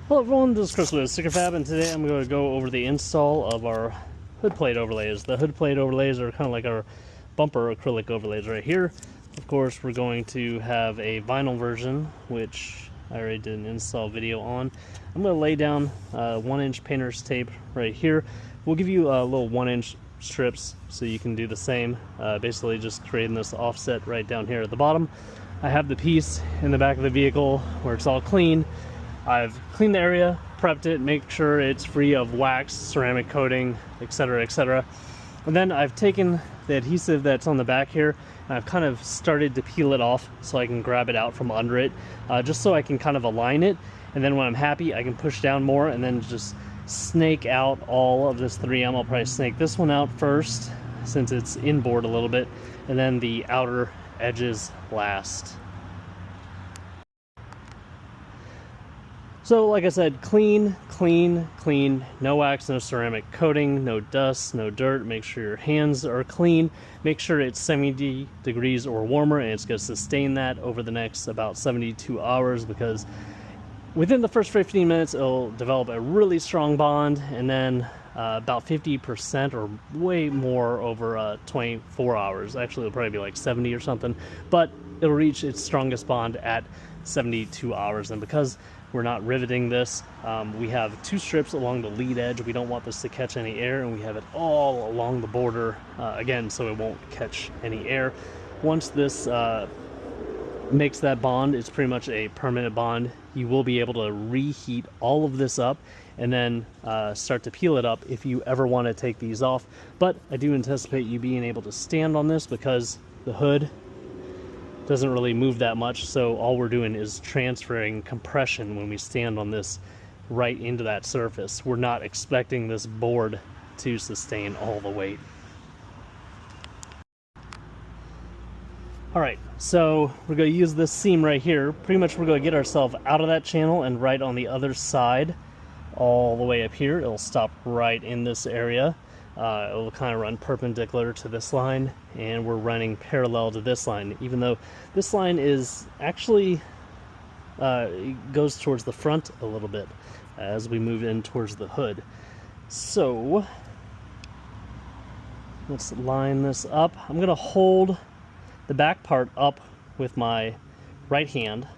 Hello everyone, this is Chris with StickerFab, and today I'm going to go over the install of our hood plate overlays. The hood plate overlays are kind of like our bumper acrylic overlays right here. Of course, we're going to have a vinyl version, which I already did an install video on. I'm going to lay down 1-inch painter's tape right here. We'll give you little 1-inch strips so you can do the same. Basically just creating this offset right down here at the bottom. I have the piece in the back of the vehicle where it's all clean. I've cleaned the area, prepped it, make sure it's free of wax, ceramic coating, etc., etc. And then I've taken the adhesive that's on the back here, and I've kind of started to peel it off so I can grab it out from under it, just so I can kind of align it. And then when I'm happy, I can push down more and then just snake out all of this 3M. I'll probably snake this one out first, since it's inboard a little bit, and then the outer edges last. So like I said, clean, clean, clean, no wax, no ceramic coating, no dust, no dirt. Make sure your hands are clean. Make sure it's 70 degrees or warmer, and it's going to sustain that over the next about 72 hours, because within the first 15 minutes, it'll develop a really strong bond, and then about 50% or way more over 24 hours. Actually, it'll probably be like 70 or something, but it'll reach its strongest bond at 72 hours. And because we're not riveting this, we have 2 strips along the lead edge. We don't want this to catch any air, and we have it all along the border, again, so it won't catch any air. Once this makes that bond, it's pretty much a permanent bond. You will be able to reheat all of this up and then start to peel it up if you ever want to take these off. But I do anticipate you being able to stand on this because the hood doesn't really move that much, so all we're doing is transferring compression when we stand on this right into that surface. We're not expecting this board to sustain all the weight. Alright, so we're going to use this seam right here. Pretty much we're going to get ourselves out of that channel and right on the other side, all the way up here. It'll stop right in this area. It will kind of run perpendicular to this line, and we're running parallel to this line, even though this line is actually it goes towards the front a little bit as we move in towards the hood. So let's line this up. I'm going to hold the back part up with my right hand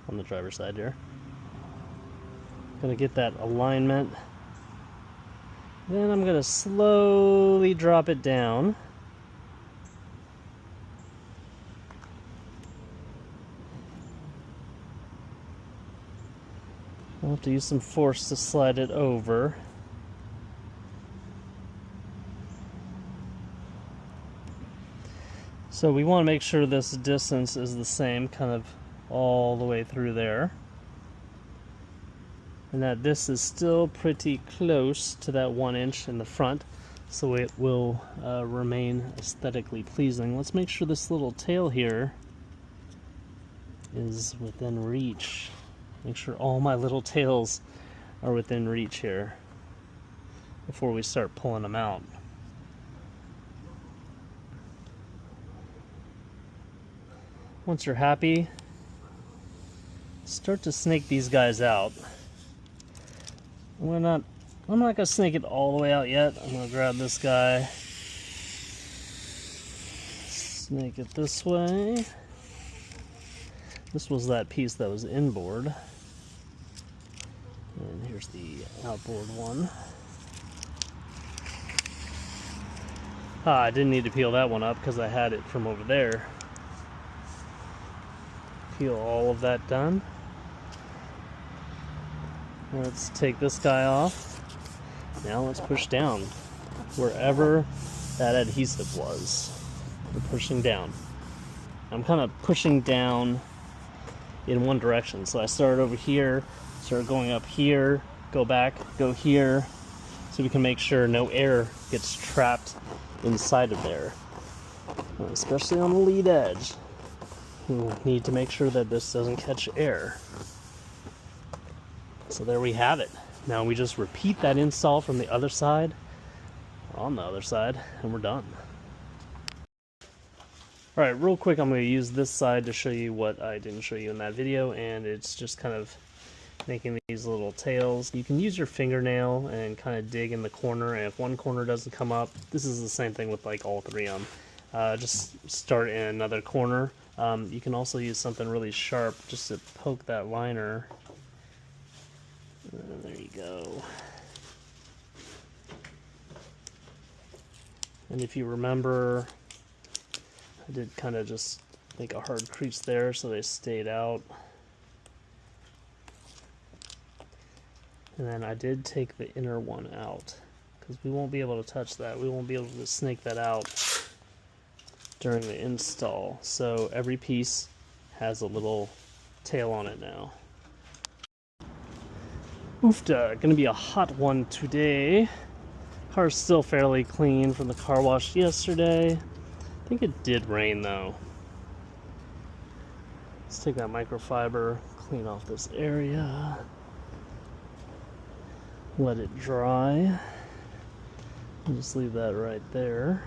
on the driver's side here. Going to get that alignment. Then I'm going to slowly drop it down. I'll have to use some force to slide it over. So we want to make sure this distance is the same, kind of all the way through there. And that this is still pretty close to that 1 inch in the front, so it will remain aesthetically pleasing. Let's make sure this little tail here is within reach. Make sure all my little tails are within reach here before we start pulling them out. Once you're happy, start to snake these guys out. I'm not gonna snake it all the way out yet. I'm gonna grab this guy, snake it this way. This was that piece that was inboard, and here's the outboard one. I didn't need to peel that one up because I had it from over there. Peel all of that done. Let's take this guy off. Now let's push down wherever that adhesive was. We're pushing down. I'm kind of pushing down in one direction. So I started over here, start going up here, go back, go here, so we can make sure no air gets trapped inside of there. Especially on the lead edge. We need to make sure that this doesn't catch air. So there we have it. Now we just repeat that install from the other side, or on the other side, and we're done. Alright, real quick, I'm going to use this side to show you what I didn't show you in that video, and it's just kind of making these little tails. You can use your fingernail and kind of dig in the corner, and if one corner doesn't come up, this is the same thing with like all three of them. Just start in another corner. You can also use something really sharp just to poke that liner. There you go. And if you remember, I did kind of just make a hard crease there so they stayed out. And then I did take the inner one out because we won't be able to touch that. We won't be able to snake that out during the install. So every piece has a little tail on it now. Oofda, gonna be a hot one today. Car's still fairly clean from the car wash yesterday. I think it did rain though. Let's take that microfiber, clean off this area. Let it dry. I'll just leave that right there.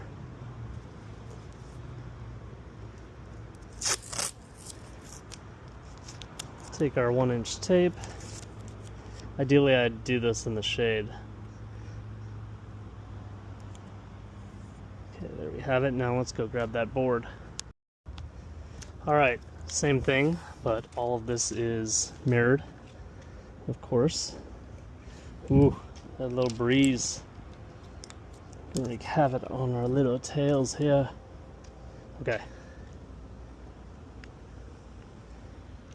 Take our 1-inch tape. Ideally, I'd do this in the shade. Okay, there we have it. Now let's go grab that board. Alright, same thing, but all of this is mirrored, of course. Ooh, that little breeze. Gonna wreak havoc on our little tails here. Okay.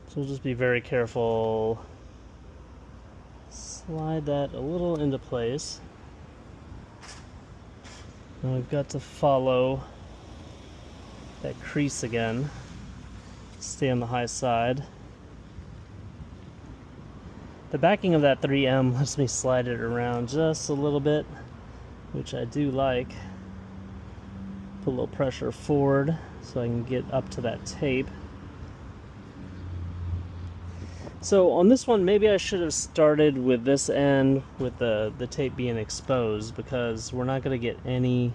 So we'll just be very careful. Slide that a little into place. Now we've got to follow that crease again. Stay on the high side. The backing of that 3M lets me slide it around just a little bit, which I do like. Put a little pressure forward so I can get up to that tape. So on this one, maybe I should have started with this end with the tape being exposed, because we're not going to get any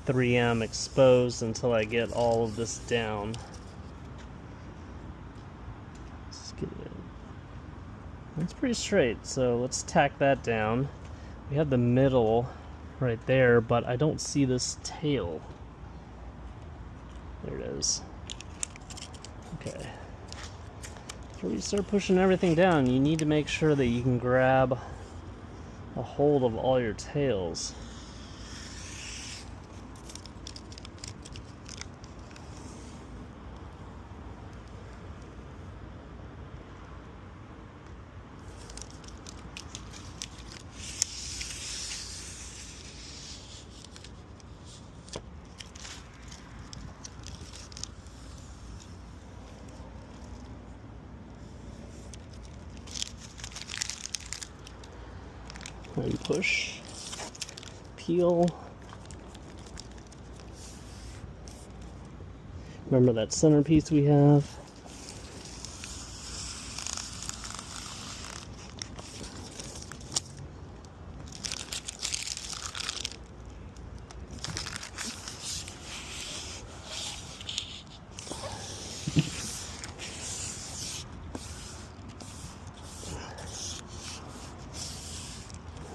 3M exposed until I get all of this down. Let's get it. It's pretty straight, so let's tack that down. We have the middle right there, but I don't see this tail. There it is. Okay. Before you start pushing everything down, you need to make sure that you can grab a hold of all your tails. And push, peel. Remember that centerpiece we have?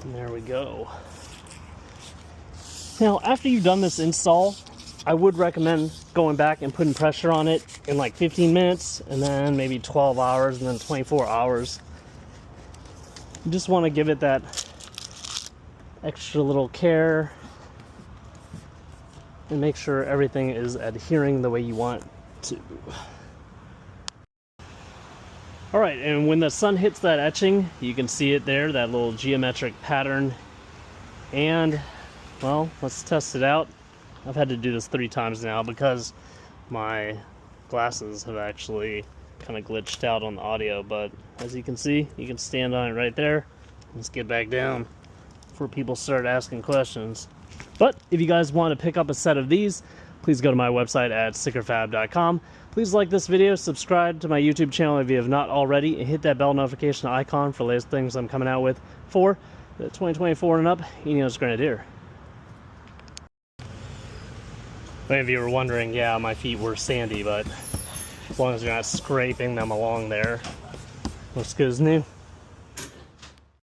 And there we go. Now, after you've done this install, I would recommend going back and putting pressure on it in like 15 minutes, and then maybe 12 hours, and then 24 hours. You just want to give it that extra little care and make sure everything is adhering the way you want to. Alright, and when the sun hits that etching, you can see it there, that little geometric pattern. And, well, let's test it out. I've had to do this 3 times now because my glasses have actually kind of glitched out on the audio, but as you can see, you can stand on it right there. Let's get back down before people start asking questions. But if you guys want to pick up a set of these, please go to my website at StickerFab.com. Please like this video, subscribe to my YouTube channel if you have not already, and hit that bell notification icon for the latest things I'm coming out with for the 2024 and up INEOS Grenadier. Many of you were wondering, yeah, my feet were sandy, but as long as you're not scraping them along there, Looks good as new.